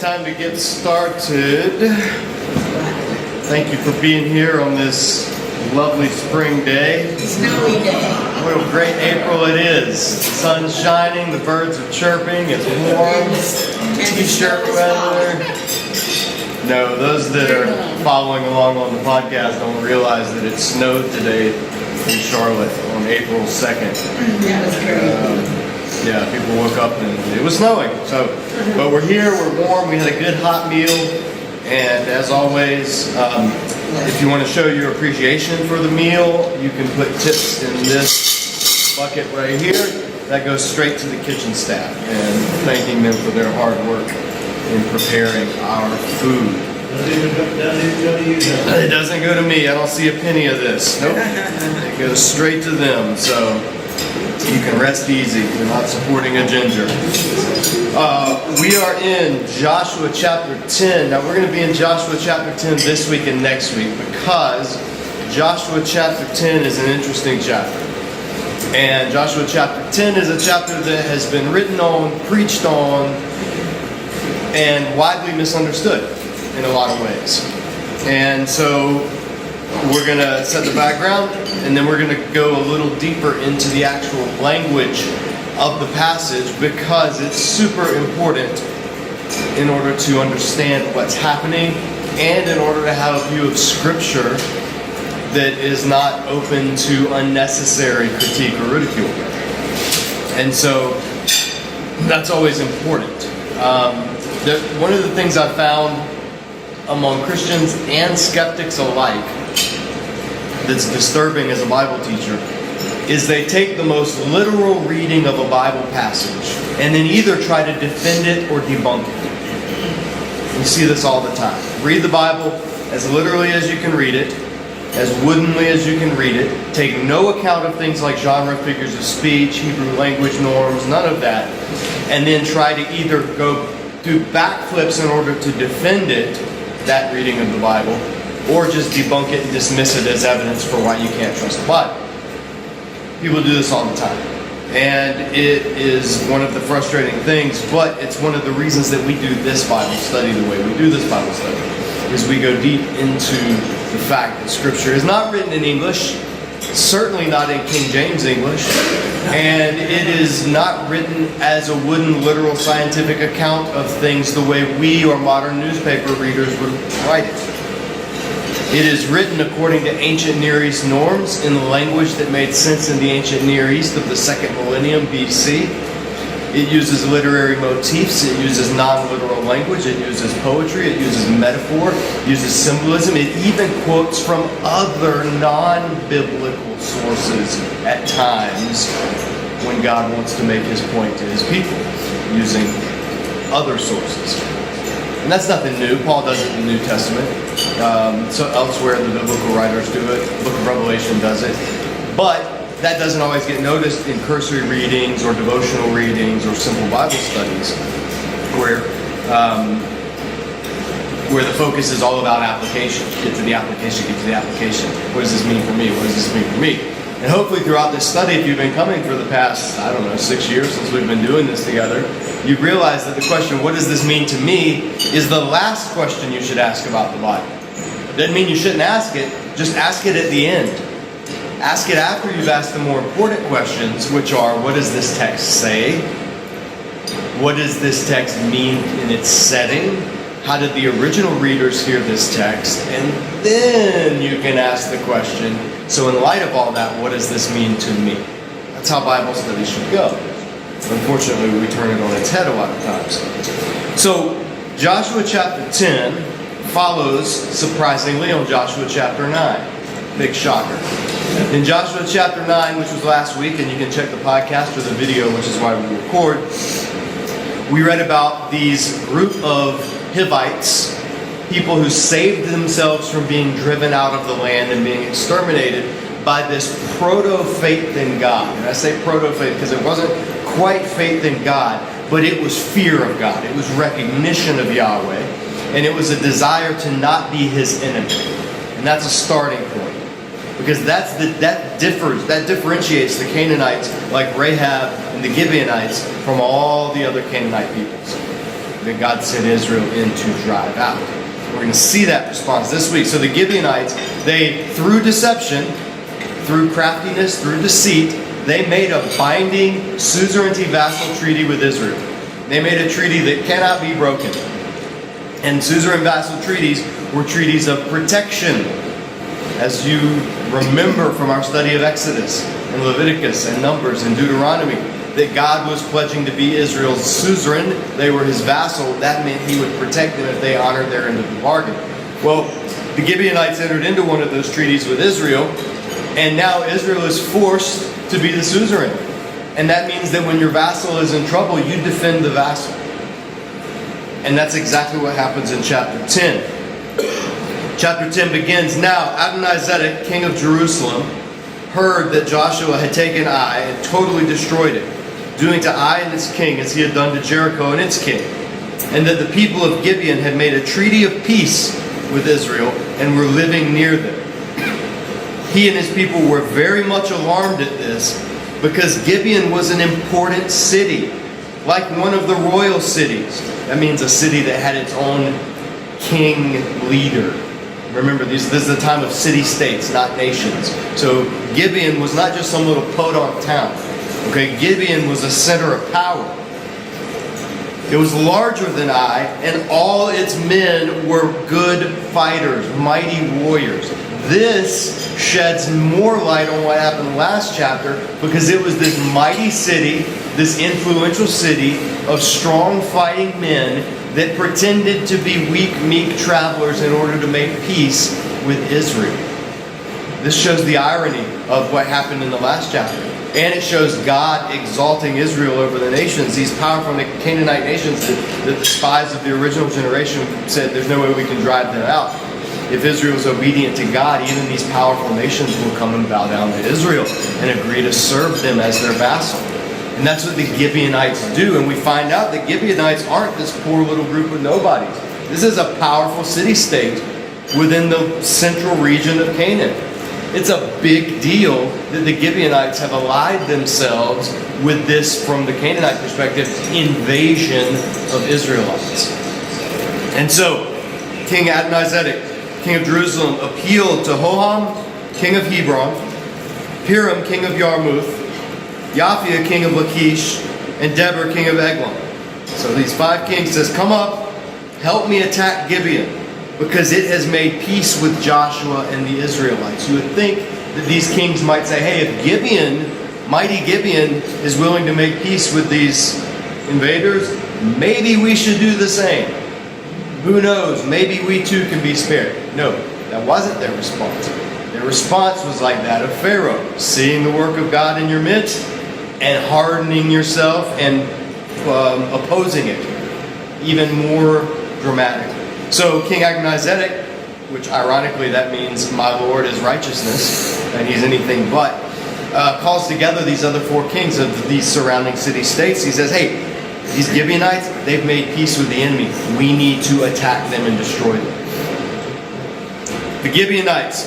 time to get started. Thank you for being here on this lovely spring day. Snowy day. What a great April it is. The sun's shining, the birds are chirping, it's warm, t-shirt weather. No, those that are following along on the podcast don't realize that it snowed today in Charlotte on April 2nd. That was great. Yeah, people woke up and it was snowing. But we're here, we're warm, we had a good hot meal, and as always, if you want to show your appreciation for the meal, you can put tips in this bucket right here. That goes straight to the kitchen staff, and thanking them for their hard work in preparing our food. It doesn't go to me. I don't see a penny of this. Nope. It goes straight to them. So you can rest easy. You're not supporting a ginger. We are in Joshua chapter 10. Now we're going to be in Joshua chapter 10 this week and next week because Joshua chapter 10 is an interesting chapter. And Joshua chapter 10 is a chapter that has been written on, preached on, and widely misunderstood in a lot of ways. And so we're going to set the background, and then we're going to go a little deeper into the actual language of the passage because it's super important in order to understand what's happening and in order to have a view of Scripture that is not open to unnecessary critique or ridicule. And so that's always important. One of the things I found among Christians and skeptics alike that's disturbing as a Bible teacher is they take the most literal reading of a Bible passage and then either try to defend it or debunk it. You see this all the time. Read the Bible as literally as you can read it, as woodenly as you can read it. Take no account of things like genre, figures of speech, Hebrew language norms, none of that. And then try to either go do backflips in order to defend it, that reading of the Bible, or just debunk it and dismiss it as evidence for why you can't trust the Bible. People do this all the time. And it is one of the frustrating things, but it's one of the reasons that we do this Bible study the way we do this Bible study, is we go deep into the fact that Scripture is not written in English, certainly not in King James English, and it is not written as a wooden, literal, scientific account of things the way we or modern newspaper readers would write it. It is written according to ancient Near East norms in the language that made sense in the ancient Near East of the 2nd millennium BC. It uses literary motifs, it uses non-literal language, it uses poetry, it uses metaphor, it uses symbolism, it even quotes from other non-biblical sources at times when God wants to make his point to his people, using other sources. And that's nothing new. Paul does it in the New Testament. So elsewhere the biblical writers do it. The book of Revelation does it. But that doesn't always get noticed in cursory readings or devotional readings or simple Bible studies where the focus is all about application. Get to the application, get to the application. What does this mean for me? What does this mean for me? And hopefully throughout this study, if you've been coming for the past, 6 years since we've been doing this together, you've realized that the question, what does this mean to me, is the last question you should ask about the Bible. Doesn't mean you shouldn't ask it, just ask it at the end. Ask it after you've asked the more important questions, which are, what does this text say? What does this text mean in its setting? How did the original readers hear this text? And then you can ask the question, so in light of all that, what does this mean to me? That's how Bible study should go. Unfortunately, we turn it on its head a lot of times. So, Joshua chapter 10 follows, surprisingly, on Joshua chapter 9. Big shocker. In Joshua chapter 9, which was last week, and you can check the podcast or the video, which is why we record, we read about these group of Hivites, people who saved themselves from being driven out of the land and being exterminated by this proto-faith in God. And I say proto-faith because it wasn't quite faith in God, but it was fear of God. It was recognition of Yahweh, and it was a desire to not be his enemy. And that's a starting point. Because that differentiates the Canaanites like Rahab and the Gibeonites from all the other Canaanite peoples. that God sent Israel in to drive out. We're going to see that response this week. So the Gibeonites, they, through deception, through craftiness, through deceit, they made a binding suzerainty vassal treaty with Israel. They made a treaty that cannot be broken. And suzerain vassal treaties were treaties of protection. As you remember from our study of Exodus and Leviticus and Numbers and Deuteronomy, that God was pledging to be Israel's suzerain. They were his vassal. That meant he would protect them if they honored their end of the bargain. Well, the Gibeonites entered into one of those treaties with Israel, and now Israel is forced to be the suzerain. And that means that when your vassal is in trouble, you defend the vassal. And that's exactly what happens in chapter 10. Chapter 10 begins, "Now Adonizedek, king of Jerusalem, heard that Joshua had taken Ai and totally destroyed it, doing to Ai and its king as he had done to Jericho and its king, and that the people of Gibeon had made a treaty of peace with Israel and were living near them. He and his people were very much alarmed at this, because Gibeon was an important city, like one of the royal cities." That means a city that had its own king leader. Remember, this is the time of city-states, not nations. So Gibeon was not just some little podunk town. Okay, Gibeon was a center of power. It was larger than Ai, and all its men were good fighters, mighty warriors. This sheds more light on what happened last chapter, because it was this mighty city, this influential city of strong fighting men that pretended to be weak, meek travelers in order to make peace with Israel. This shows the irony of what happened in the last chapter. And it shows God exalting Israel over the nations. These powerful Canaanite nations that the spies of the original generation said there's no way we can drive them out. If Israel is obedient to God, even these powerful nations will come and bow down to Israel and agree to serve them as their vassal. And that's what the Gibeonites do. And we find out that Gibeonites aren't this poor little group of nobodies. This is a powerful city-state within the central region of Canaan. It's a big deal that the Gibeonites have allied themselves with this, from the Canaanite perspective, invasion of Israelites. And so, King Adonizedek, king of Jerusalem, appealed to Hoham, king of Hebron, Piram, king of Yarmuth, Japhia, king of Lachish, and Deber, king of Eglon. So these 5 kings says, "Come up, help me attack Gibeon, because it has made peace with Joshua and the Israelites." You would think that these kings might say, hey, if Gibeon, mighty Gibeon, is willing to make peace with these invaders, maybe we should do the same. Who knows, maybe we too can be spared. No, that wasn't their response. Their response was like that of Pharaoh, seeing the work of God in your midst and hardening yourself and opposing it even more dramatically. So King Adonizedek, which ironically that means my Lord is righteousness, and he's anything but, calls together these other 4 kings of these surrounding city-states. He says, hey, these Gibeonites, they've made peace with the enemy. We need to attack them and destroy them. The Gibeonites,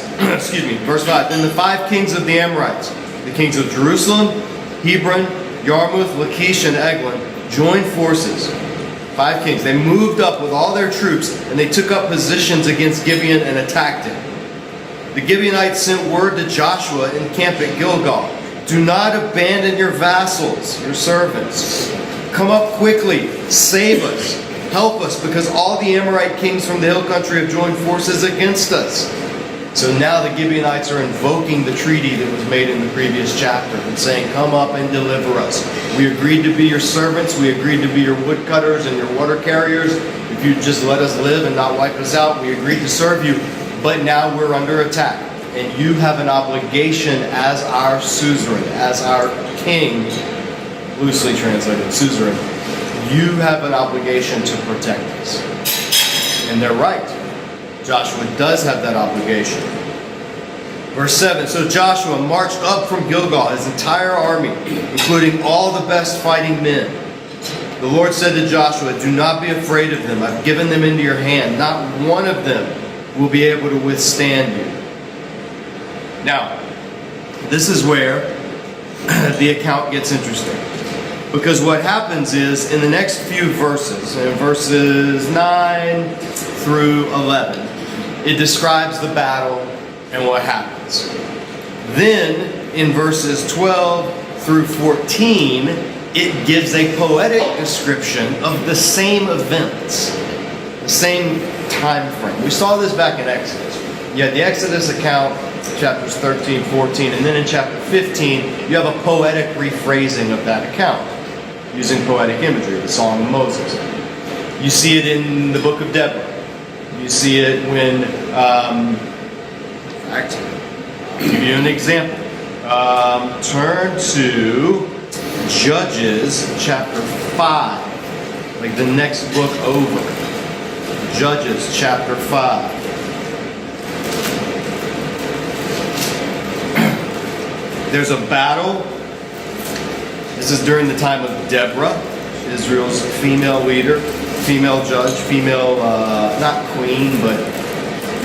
verse 5, "Then the 5 kings of the Amorites, the kings of Jerusalem, Hebron, Yarmuth, Lachish, and Eglon, joined forces." 5 kings. They moved up with all their troops, and they took up positions against Gibeon and attacked it. The Gibeonites sent word to Joshua in camp at Gilgal, "Do not abandon your vassals, your servants. Come up quickly, save us, help us, because all the Amorite kings from the hill country have joined forces against us." So now the Gibeonites are invoking the treaty that was made in the previous chapter and saying, come up and deliver us. We agreed to be your servants. We agreed to be your woodcutters and your water carriers. If you just let us live and not wipe us out, we agreed to serve you. But now we're under attack. And you have an obligation as our suzerain, as our king, loosely translated, suzerain. You have an obligation to protect us. And they're right. Joshua does have that obligation. Verse 7, "So Joshua marched up from Gilgal, his entire army, including all the best fighting men. The Lord said to Joshua, 'Do not be afraid of them. I've given them into your hand. Not one of them will be able to withstand you.'" Now, this is where the account gets interesting. Because what happens is, in the next few verses, in verses 9 through 11, it describes the battle and what happens. Then, in verses 12 through 14, it gives a poetic description of the same events, the same time frame. We saw this back in Exodus. You had the Exodus account, chapters 13, 14, and then in chapter 15, you have a poetic rephrasing of that account, using poetic imagery, the Song of Moses. You see it in the book of Deborah. You see it when, in fact, I'll give you an example. Turn to Judges chapter 5, like the next book over. Judges chapter 5. There's a battle. This is during the time of Deborah, Israel's female leader, female judge, female, not queen, but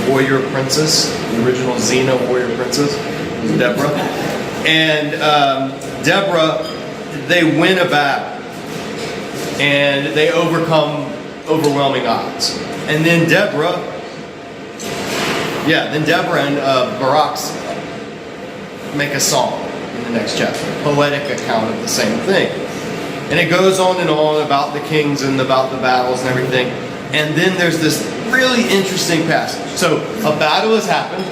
warrior princess. The original Xena warrior princess was Deborah. And Deborah, they win a battle. And they overcome overwhelming odds. And then Deborah and Barak make a song in the next chapter. A poetic account of the same thing. And it goes on and on about the kings and about the battles and everything. And then there's this really interesting passage. So a battle has happened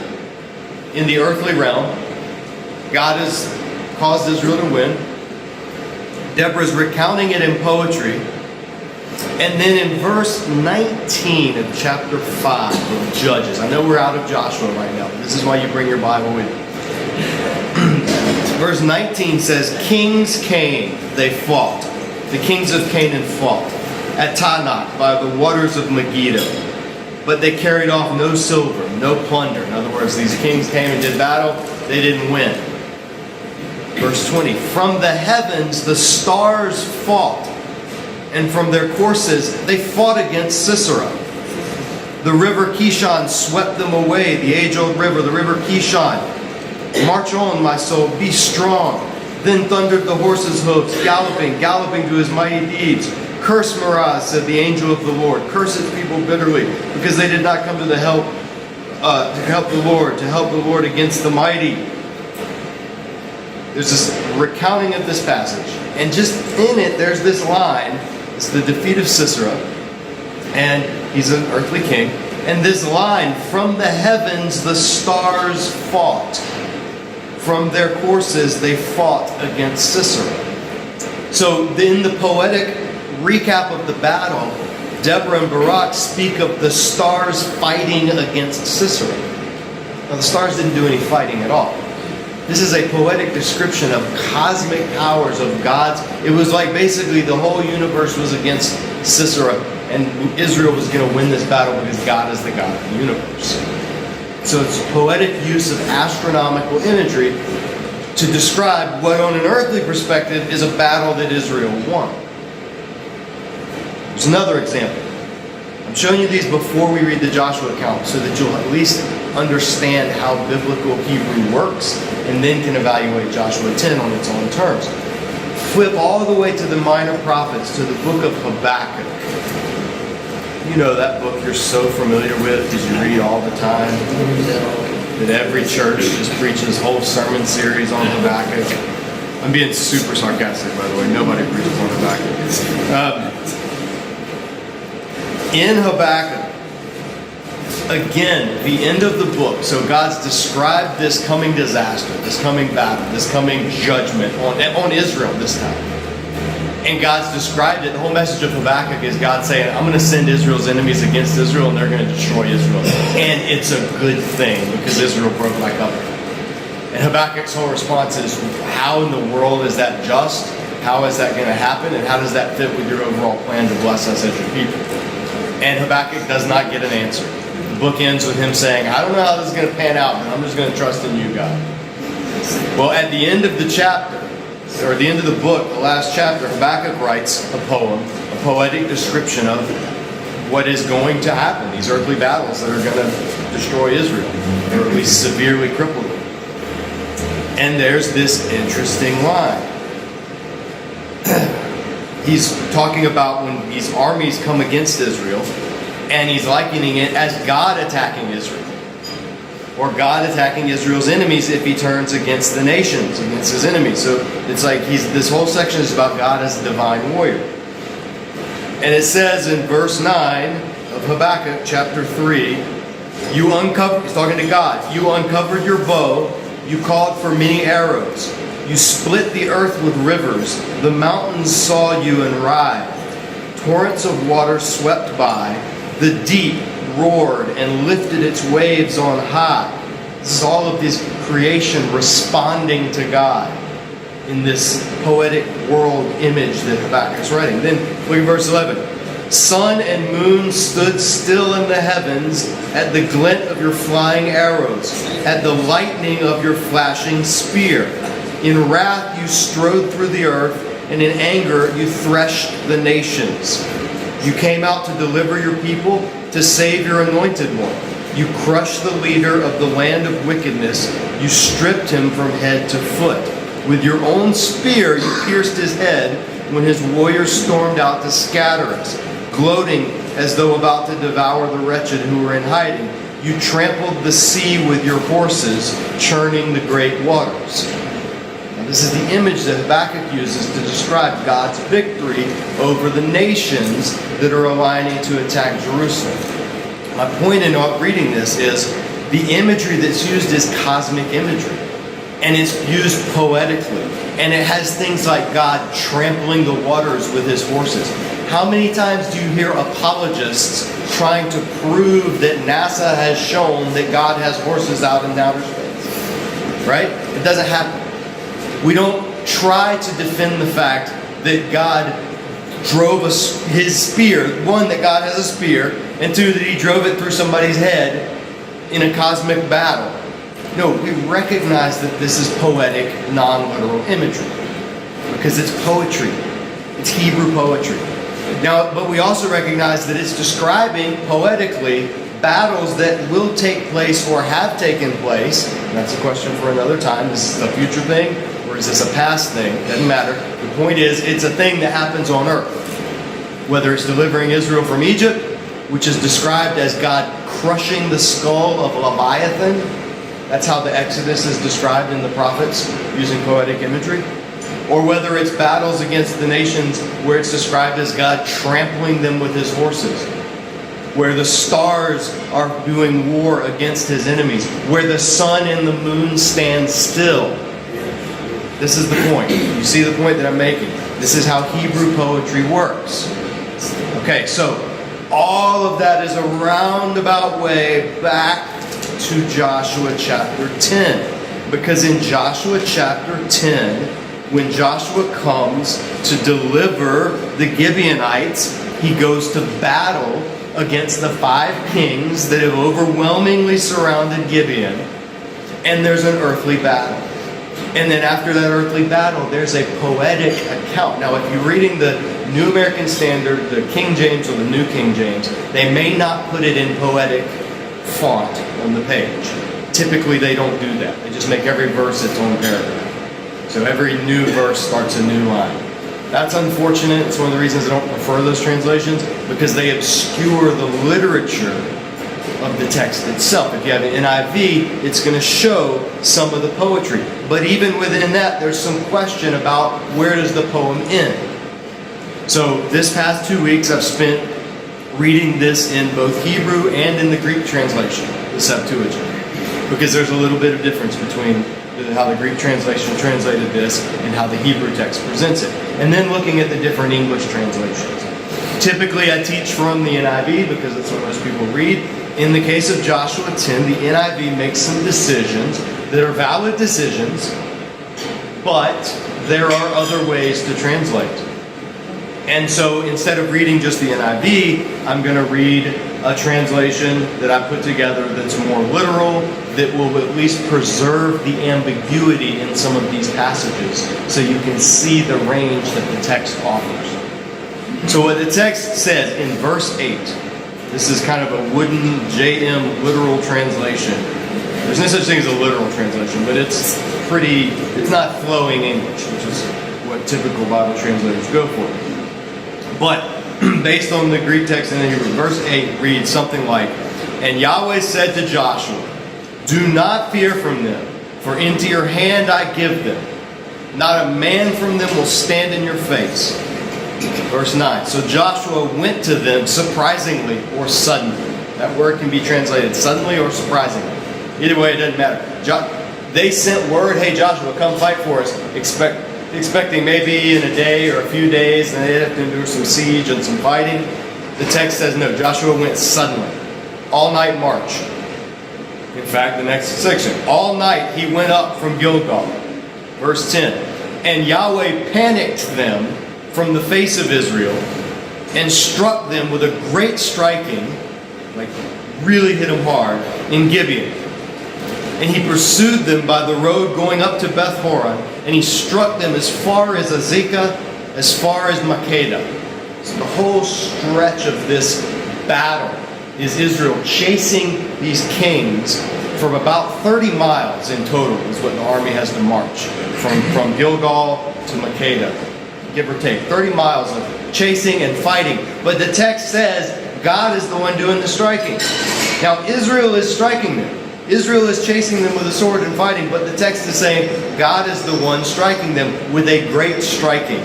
in the earthly realm. God has caused Israel to win. Deborah's recounting it in poetry. And then in verse 19 of chapter 5 of Judges. I know we're out of Joshua right now, but this is why you bring your Bible with you. Verse 19 says, Kings came, they fought. The kings of Canaan fought at Tanakh by the waters of Megiddo. But they carried off no silver, no plunder. In other words, these kings came and did battle, they didn't win. Verse 20, from the heavens the stars fought, and from their courses they fought against Sisera. The river Kishon swept them away, the age-old river, the river Kishon. March on, my soul, be strong. Then thundered the horses' hoofs, galloping, galloping to his mighty deeds. Curse Meraz, said the angel of the Lord. Curse his people bitterly, because they did not come to the help, to help the Lord against the mighty. There's this recounting of this passage, and just in it, there's this line. It's the defeat of Sisera, and he's an earthly king. And this line, from the heavens the stars fought. From their courses they fought against Sisera. So in the poetic recap of the battle, Deborah and Barak speak of the stars fighting against Sisera. Now the stars didn't do any fighting at all. This is a poetic description of cosmic powers of God's. It was like basically the whole universe was against Sisera, and Israel was going to win this battle because God is the God of the universe. So it's poetic use of astronomical imagery to describe what on an earthly perspective is a battle that Israel won. There's another example. I'm showing you these before we read the Joshua account so that you'll at least understand how biblical Hebrew works and then can evaluate Joshua 10 on its own terms. Flip all the way to the minor prophets, to the book of Habakkuk. You know that book you're so familiar with because you read all the time. That every church just preaches whole sermon series on Habakkuk. I'm being super sarcastic, by the way. Nobody preaches on Habakkuk. In Habakkuk, again, the end of the book. So God's described this coming disaster, this coming battle, this coming judgment on Israel this time. And God's described it. The whole message of Habakkuk is God saying, I'm going to send Israel's enemies against Israel and they're going to destroy Israel. And it's a good thing because Israel broke my covenant. And Habakkuk's whole response is, how in the world is that just? How is that going to happen? And how does that fit with your overall plan to bless us as your people? And Habakkuk does not get an answer. The book ends with him saying, I don't know how this is going to pan out, but I'm just going to trust in you, God. Well, at the end of the chapter, or at the end of the book, the last chapter, Habakkuk writes a poem, a poetic description of what is going to happen, these earthly battles that are going to destroy Israel, or at least severely cripple them. And there's this interesting line. he's talking about when these armies come against Israel, and he's likening it as God attacking Israel, or God attacking Israel's enemies if he turns against the nations, against his enemies. So it's like this whole section is about God as a divine warrior. And it says in verse 9 of Habakkuk chapter 3, he's talking to God, you uncovered your bow, you called for many arrows, you split the earth with rivers, the mountains saw you and writhed, torrents of water swept by, the deep roared and lifted its waves on high. This is all of this creation responding to God in this poetic world image that Habakkuk is writing. Then look at verse 11. Sun and moon stood still in the heavens at the glint of your flying arrows, at the lightning of your flashing spear. In wrath you strode through the earth, and in anger you threshed the nations. You came out to deliver your people, to save your anointed one. You crushed the leader of the land of wickedness. You stripped him from head to foot. With your own spear you pierced his head when his warriors stormed out to scatter us. Gloating as though about to devour the wretched who were in hiding, you trampled the sea with your horses, churning the great waters. Now, this is the image that Habakkuk uses to describe God's victory over the nations that are aligning to attack Jerusalem. My point in reading this is the imagery that's used is cosmic imagery, and it's used poetically, and it has things like God trampling the waters with his horses. How many times do you hear apologists trying to prove that NASA has shown that God has horses out in outer space? Right? It doesn't happen. We don't try to defend the fact that God drove his spear, one, that God has a spear, and two, that he drove it through somebody's head in a cosmic battle. No, we recognize that this is poetic, non-literal imagery because it's poetry. It's Hebrew poetry. Now, but we also recognize that it's describing poetically battles that will take place or have taken place. And that's a question for another time. Is this a future thing or is this a past thing? Doesn't matter. The point is, it's a thing that happens on earth. Whether it's delivering Israel from Egypt, which is described as God crushing the skull of Leviathan. That's how the Exodus is described in the prophets using poetic imagery. Or whether it's battles against the nations where it's described as God trampling them with his horses. Where the stars are doing war against his enemies. Where the sun and the moon stand still. This is the point. You see the point that I'm making. This is how Hebrew poetry works. Okay, so all of that is a roundabout way back to Joshua chapter 10. Because in Joshua chapter 10, when Joshua comes to deliver the Gibeonites, he goes to battle against the 5 kings that have overwhelmingly surrounded Gibeon. And there's an earthly battle. And then after that earthly battle, there's a poetic account. Now, if you're reading the New American Standard, the King James, or the New King James, they may not put it in poetic font on the page. Typically, they don't do that. They just make every verse its own paragraph. So every new verse starts a new line. That's unfortunate. It's one of the reasons I don't prefer those translations, because they obscure the literature of the text itself. If you have an NIV, it's going to show some of the poetry. But even within that, there's some question about where does the poem end. So this past 2 weeks, I've spent reading this in both Hebrew and in the Greek translation, the Septuagint, because there's a little bit of difference between how the Greek translation translated this and how the Hebrew text presents it. And then looking at the different English translations. Typically, I teach from the NIV because that's what most people read. In the case of Joshua 10, the NIV makes some decisions that are valid decisions, but there are other ways to translate. And so instead of reading just the NIV, I'm going to read a translation that I put together that's more literal, that will at least preserve the ambiguity in some of these passages so you can see the range that the text offers. So what the text says in verse 8, this is kind of a wooden JM literal translation. There's no such thing as a literal translation, but it's not flowing English, which is what typical Bible translators go for. But based on the Greek text in the Hebrew, verse 8 reads something like, "And Yahweh said to Joshua, do not fear from them, for into your hand I give them. Not a man from them will stand in your face." Verse 9, "So Joshua went to them surprisingly or suddenly." That word can be translated suddenly or surprisingly. Either way, it doesn't matter. They sent word, "Hey Joshua, come fight for us," expecting maybe in a day or a few days, and they'd have to endure some siege and some fighting. The text says no, Joshua went suddenly. All-night march. In fact, the next section, all night he went up from Gilgal. Verse 10, "And Yahweh panicked them from the face of Israel and struck them with a great striking," like really hit them hard, "in Gibeon. And he pursued them by the road going up to Beth Horon, and he struck them as far as Azekah, as far as Makkedah." So the whole stretch of this battle is Israel chasing these kings from about 30 miles in total is what the army has to march from Gilgal to Makkedah, give or take 30 miles of chasing and fighting. But the text says God is the one doing the striking. Now Israel is striking them. Israel is chasing them with a sword and fighting, but the text is saying God is the one striking them with a great striking.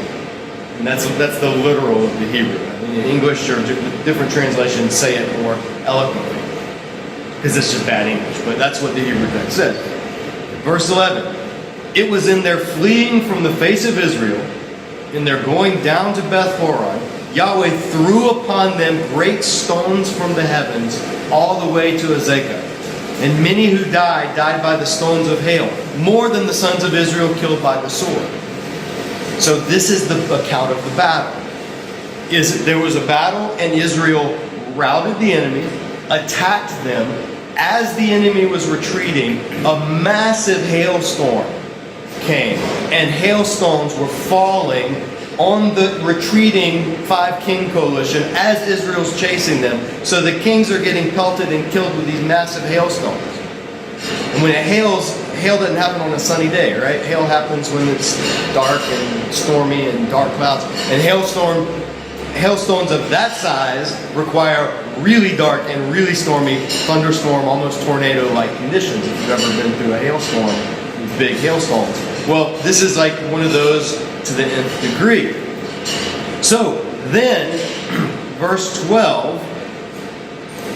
And that's the literal of the Hebrew. I mean, in English or different translations say it more eloquently, because it's just bad English, but that's what the Hebrew text says. Verse 11, "It was in their fleeing from the face of Israel, in their going down to Beth Horon, Yahweh threw upon them great stones from the heavens all the way to Azekah. And many who died by the stones of hail, more than the sons of Israel killed by the sword." So this is the account of the battle. There was a battle, and Israel routed the enemy, attacked them. As the enemy was retreating, a massive hailstorm came, and hailstones were falling on the retreating 5-king coalition as Israel's chasing them. So the kings are getting pelted and killed with these massive hailstones. And when it hails, hail doesn't happen on a sunny day, right? Hail happens when it's dark and stormy and dark clouds. And hailstones of that size require really dark and really stormy, thunderstorm, almost tornado-like conditions. If you've ever been through a hailstorm with big hailstones. Well, this is like one of those to the nth degree. So then, verse 12,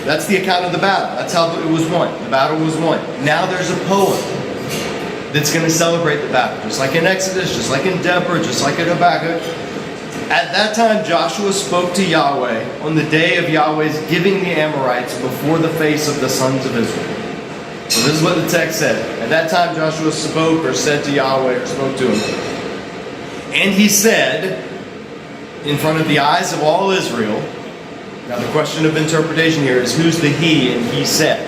that's the account of the battle. That's how it was won. The battle was won. Now there's a poem that's going to celebrate the battle. Just like in Exodus, just like in Deborah, just like in Habakkuk. At that time Joshua spoke to Yahweh on the day of Yahweh's giving the Amorites before the face of the sons of Israel. So this is what the text said. At that time Joshua spoke or said to Yahweh or spoke to him. "And he said, in front of the eyes of all Israel." Now the question of interpretation here is, who's the he and he said?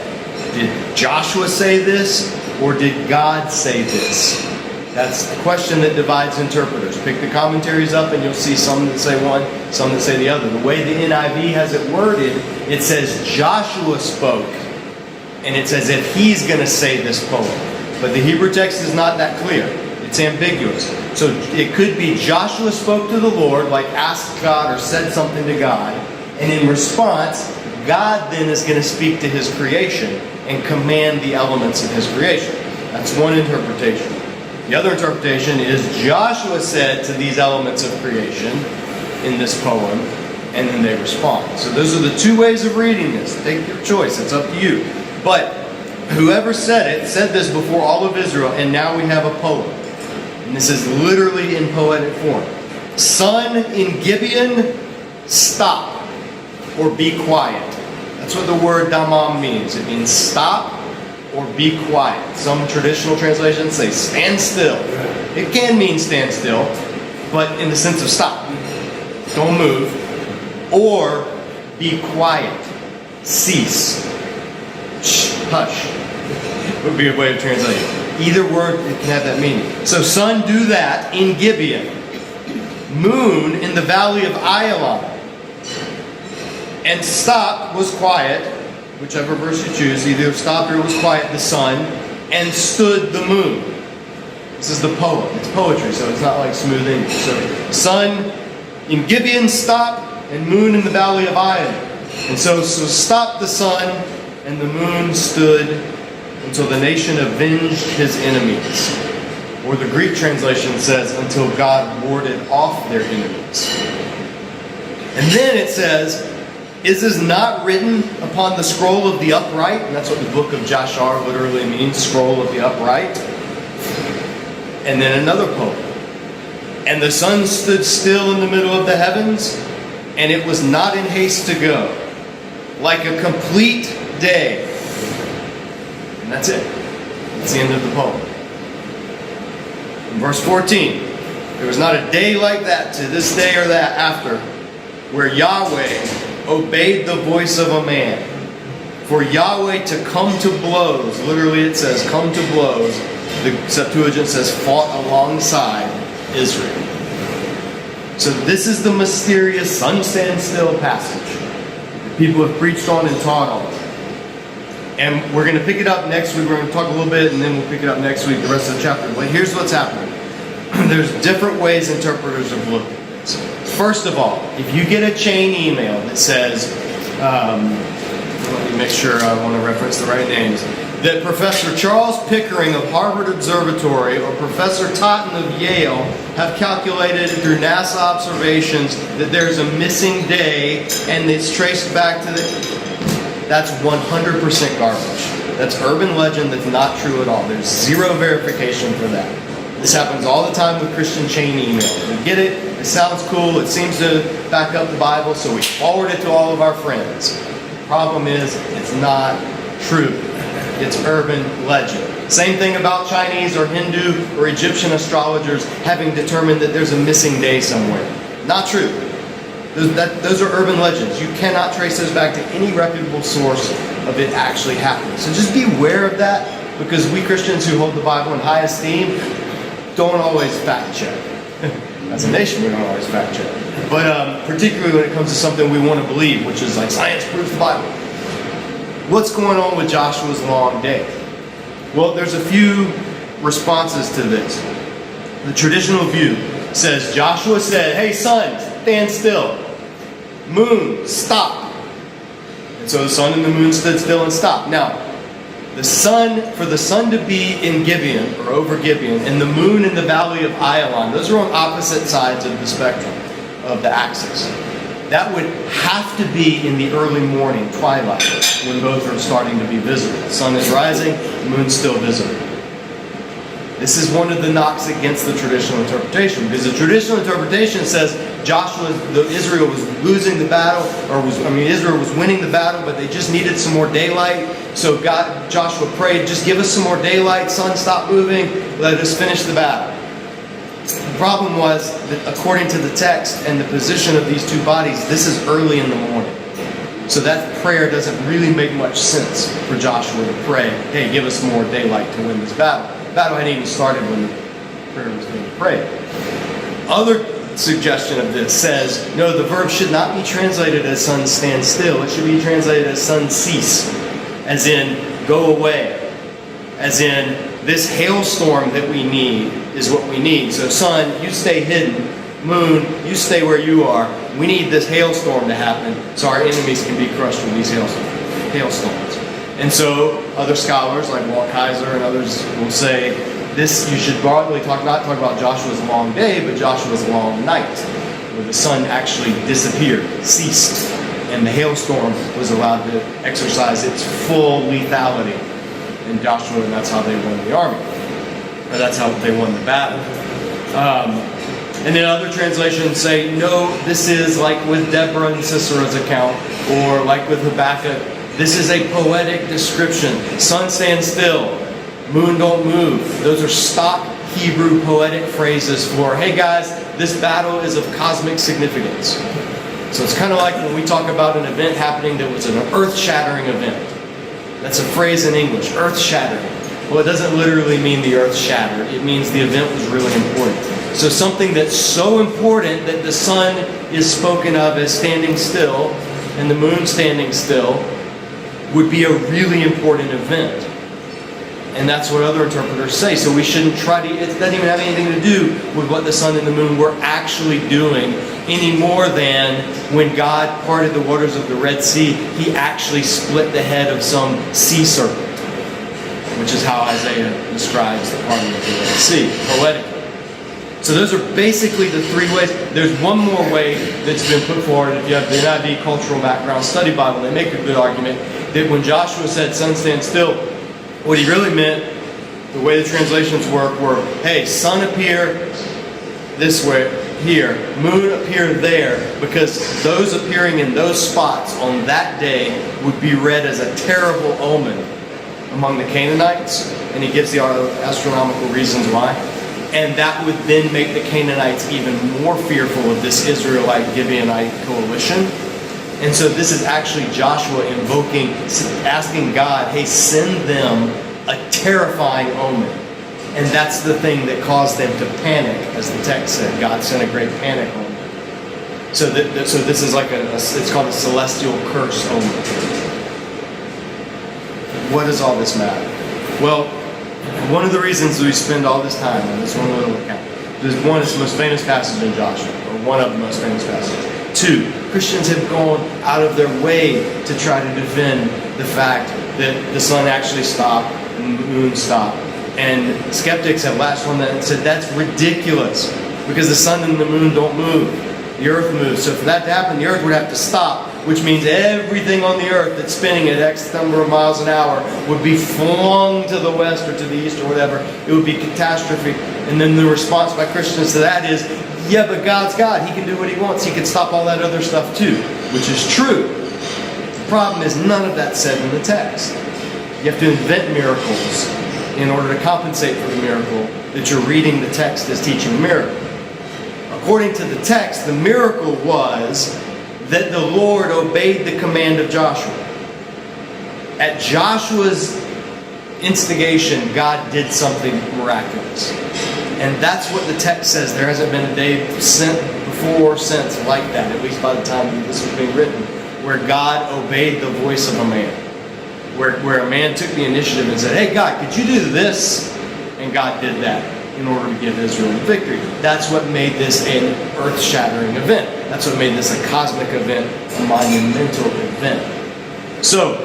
Did Joshua say this, or did God say this? That's the question that divides interpreters. Pick the commentaries up and you'll see some that say one, some that say the other. The way the NIV has it worded, it says Joshua spoke. And it's as if he's going to say this poem. But the Hebrew text is not that clear. It's ambiguous. So it could be Joshua spoke to the Lord, like asked God or said something to God. And in response, God then is going to speak to his creation and command the elements of his creation. That's one interpretation. The other interpretation is Joshua said to these elements of creation in this poem, and then they respond. So those are the two ways of reading this. Take your choice. It's up to you. But whoever said this before all of Israel, and now we have a poem. And this is literally in poetic form. "Sun in Gibeon, stop or be quiet." That's what the word damam means. It means stop or be quiet. Some traditional translations say stand still. It can mean stand still, but in the sense of stop. Don't move. Or be quiet. Cease. Shh, hush. Would be a way of translating it. Either word can have that meaning. So sun, do that in Gibeon. Moon in the valley of Ayalon. And stop was quiet, whichever verse you choose, either stopped or was quiet, the sun, and stood the moon. This is the poem. It's poetry, so it's not like smooth English. So sun In Gibeon stop, and moon in the valley of Ion. And so stopped the sun, and the moon stood until the nation avenged his enemies. Or the Greek translation says, until God warded off their enemies. And then it says, is this not written upon the scroll of the upright? And that's what the book of Jashar literally means, scroll of the upright. And then another poem. And the sun stood still in the middle of the heavens, and it was not in haste to go, like a complete day. And that's it. That's the end of the poem. In verse 14, there was not a day like that to this day or that after, where Yahweh obeyed the voice of a man. For Yahweh to come to blows, literally it says come to blows, the Septuagint says fought alongside Israel. So this is the mysterious sun stand still passage that people have preached on and taught on. And we're going to pick it up next week. We're going to talk a little bit and then we'll pick it up next week, the rest of the chapter. But here's what's happening. There's different ways interpreters have looked at this. First of all, if you get a chain email that says, let me make sure I want to reference the right names, that Professor Charles Pickering of Harvard Observatory or Professor Totten of Yale have calculated through NASA observations that there's a missing day and it's traced back to that's 100% garbage. That's urban legend. That's not true at all. There's zero verification for that. This happens all the time with Christian chain email. We get it. It sounds cool. It seems to back up the Bible, so we forward it to all of our friends. The problem is, it's not true. It's urban legend. Same thing about Chinese or Hindu or Egyptian astrologers having determined that there's a missing day somewhere. Not true. Those are urban legends. You cannot trace those back to any reputable source of it actually happening. So just be aware of that, because we Christians who hold the Bible in high esteem don't always fact check. As a nation, we don't always fact check. But particularly when it comes to something we want to believe, which is like science proves the Bible. What's going on with Joshua's long day? Well, there's a few responses to this. The traditional view says Joshua said, hey sun, stand still. Moon, stop. And so the sun and the moon stood still and stopped. Now, for the sun to be in Gibeon, or over Gibeon, and the moon in the valley of Ayalon, those are on opposite sides of the spectrum, of the axis. That would have to be in the early morning, twilight, when both are starting to be visible. The sun is rising, the moon's still visible. This is one of the knocks against the traditional interpretation, because the traditional interpretation says Israel was losing the battle, Israel was winning the battle, but they just needed some more daylight. So Joshua prayed, just give us some more daylight, sun, stop moving, let us finish the battle. The problem was that according to the text and the position of these two bodies, this is early in the morning. So that prayer doesn't really make much sense for Joshua to pray, hey, give us more daylight to win this battle. The battle hadn't even started when the prayer was being prayed. Other suggestion of this says, no, the verb should not be translated as sun stand still. It should be translated as sun cease, as in go away, as in this hailstorm that we need is what we need. So sun, you stay hidden. Moon, you stay where you are. We need this hailstorm to happen so our enemies can be crushed with these hailstorms. And so other scholars like Walt Kaiser and others will say this, you should broadly not talk about Joshua's long day, but Joshua's long night, where the sun actually disappeared, ceased, and the hailstorm was allowed to exercise its full lethality. And Joshua, and that's how they won the army. Or that's how they won the battle. And then other translations say, no, this is like with Deborah and Sisera's account, or like with Habakkuk, this is a poetic description. Sun stand still, moon don't move. Those are stock Hebrew poetic phrases for, hey guys, this battle is of cosmic significance. So it's kind of like when we talk about an event happening that was an earth-shattering event. That's a phrase in English, earth-shattering. Well, it doesn't literally mean the earth shattered. It means the event was really important. So something that's so important that the sun is spoken of as standing still and the moon standing still would be a really important event. And that's what other interpreters say. So we shouldn't try to, it doesn't even have anything to do with what the sun and the moon were actually doing any more than when God parted the waters of the Red Sea, he actually split the head of some sea serpent, which is how Isaiah describes the parting of the Red Sea, poetically. So those are basically the three ways. There's one more way that's been put forward. If you have the NIV Cultural Background Study Bible, they make a good argument that when Joshua said, sun stand still, what he really meant, the way the translations work, were, hey, sun appear this way, here, moon appear there, because those appearing in those spots on that day would be read as a terrible omen among the Canaanites, and he gives the astronomical reasons why. And that would then make the Canaanites even more fearful of this Israelite Gibeonite coalition. And so this is actually Joshua invoking, asking God, hey, send them a terrifying omen. And that's the thing that caused them to panic, as the text said. God sent a great panic on them. So this is like it's called a celestial curse omen. What does all this matter? Well, one of the reasons we spend all this time on this one little account, one is the most famous passage in Joshua, or one of the most famous passages. Two, Christians have gone out of their way to try to defend the fact that the sun actually stopped and the moon stopped. And skeptics have latched on that and said that's ridiculous because the sun and the moon don't move. The earth moves. So for that to happen, the earth would have to stop, which means everything on the earth that's spinning at X number of miles an hour would be flung to the west or to the east or whatever. It would be catastrophic. And then the response by Christians to that is, yeah, but God's God. He can do what he wants. He can stop all that other stuff too, which is true. The problem is none of that's said in the text. You have to invent miracles in order to compensate for the miracle that you're reading the text as teaching a miracle. According to the text, the miracle was that the Lord obeyed the command of Joshua. At Joshua's instigation, God did something miraculous. And that's what the text says. There hasn't been a day before or since like that, at least by the time this was being written, where God obeyed the voice of a man. Where a man took the initiative and said, hey, God, could you do this? And God did that in order to give Israel the victory. That's what made this an earth-shattering event. That's what made this a cosmic event, a monumental event. So,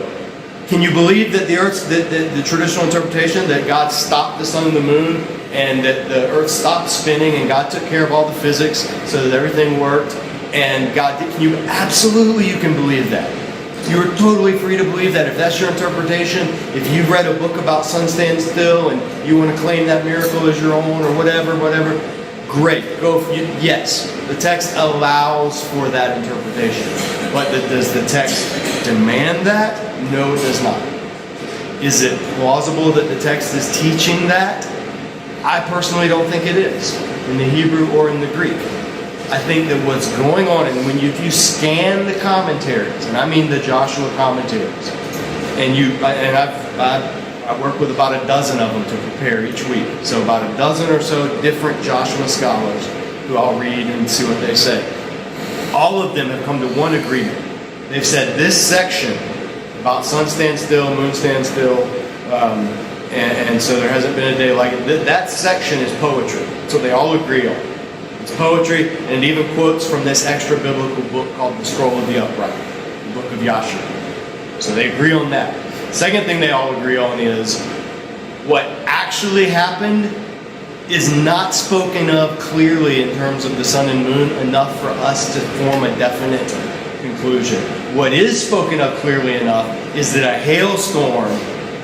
can you believe that the traditional interpretation that God stopped the sun and the moon and that the earth stopped spinning and God took care of all the physics so that everything worked and God did? Absolutely you can believe that. You're totally free to believe that. If that's your interpretation, if you've read a book about sun stand still and you want to claim that miracle as your own or whatever, great. Yes, the text allows for that interpretation. But does the text demand that? No, it does not. Is it plausible that the text is teaching that? I personally don't think it is, in the Hebrew or in the Greek. I think that what's going on, and if you scan the commentaries, and I mean the Joshua commentaries, I work with about a dozen of them to prepare each week. So about a dozen or so different Joshua scholars who I'll read and see what they say. All of them have come to one agreement. They've said this section about sun stand still, moon stand still, and so there hasn't been a day like it. That section is poetry. That's what they all agree on. It's poetry, and it even quotes from this extra biblical book called the Scroll of the Upright, the book of Yashar. So they agree on that. Second thing they all agree on is what actually happened is not spoken of clearly in terms of the sun and moon enough for us to form a definite conclusion. What is spoken of clearly enough is that a hailstorm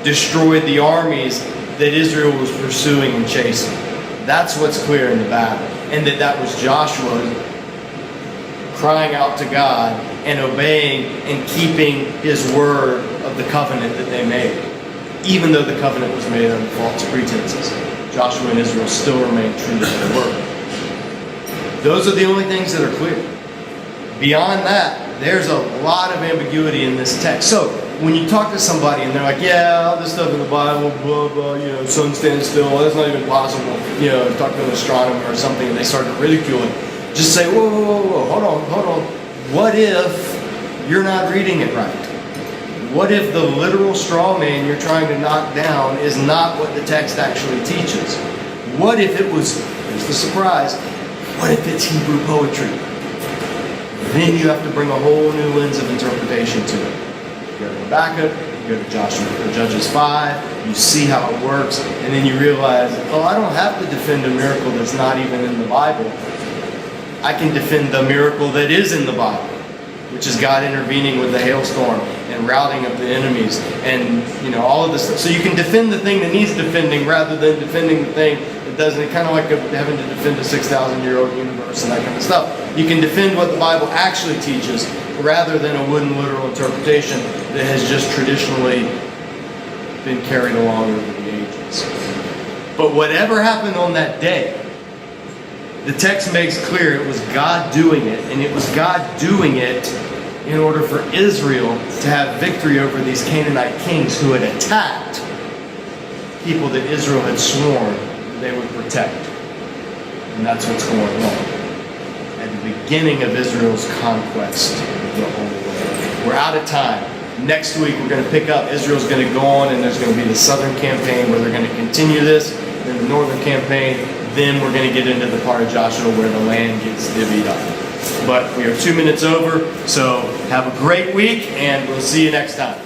destroyed the armies that Israel was pursuing and chasing. That's what's clear in the battle. And that was Joshua crying out to God and obeying and keeping his word of the covenant that they made. Even though the covenant was made under false pretenses, Joshua and Israel still remained true to their word. Those are the only things that are clear. Beyond that, there's a lot of ambiguity in this text. So, when you talk to somebody and they're like, yeah, all this stuff in the Bible, blah, blah, sun stands still, that's not even possible. Talk to an astronomer or something and they start to ridicule it. Just say, whoa, hold on. What if you're not reading it right? What if the literal straw man you're trying to knock down is not what the text actually teaches? What if it was, here's the surprise, what if it's Hebrew poetry? Then you have to bring a whole new lens of interpretation to it. You go to Habakkuk, you go to Joshua or Judges 5, you see how it works, and then you realize, oh, I don't have to defend a miracle that's not even in the Bible. I can defend the miracle that is in the Bible, which is God intervening with the hailstorm and routing of the enemies and, all of this stuff. So you can defend the thing that needs defending rather than defending the thing that doesn't. Kind of like having to defend a 6,000-year-old universe and that kind of stuff. You can defend what the Bible actually teaches rather than a wooden literal interpretation that has just traditionally been carried along over the ages. But whatever happened on that day, the text makes clear it was God doing it, and it was God doing it in order for Israel to have victory over these Canaanite kings who had attacked people that Israel had sworn they would protect. And that's what's going on at the beginning of Israel's conquest of the whole world. We're out of time. Next week we're going to pick up. Israel's going to go on, and there's going to be the southern campaign where they're going to continue this, then the northern campaign. Then we're going to get into the part of Joshua where the land gets divvied up. But we are 2 minutes over, so have a great week, and we'll see you next time.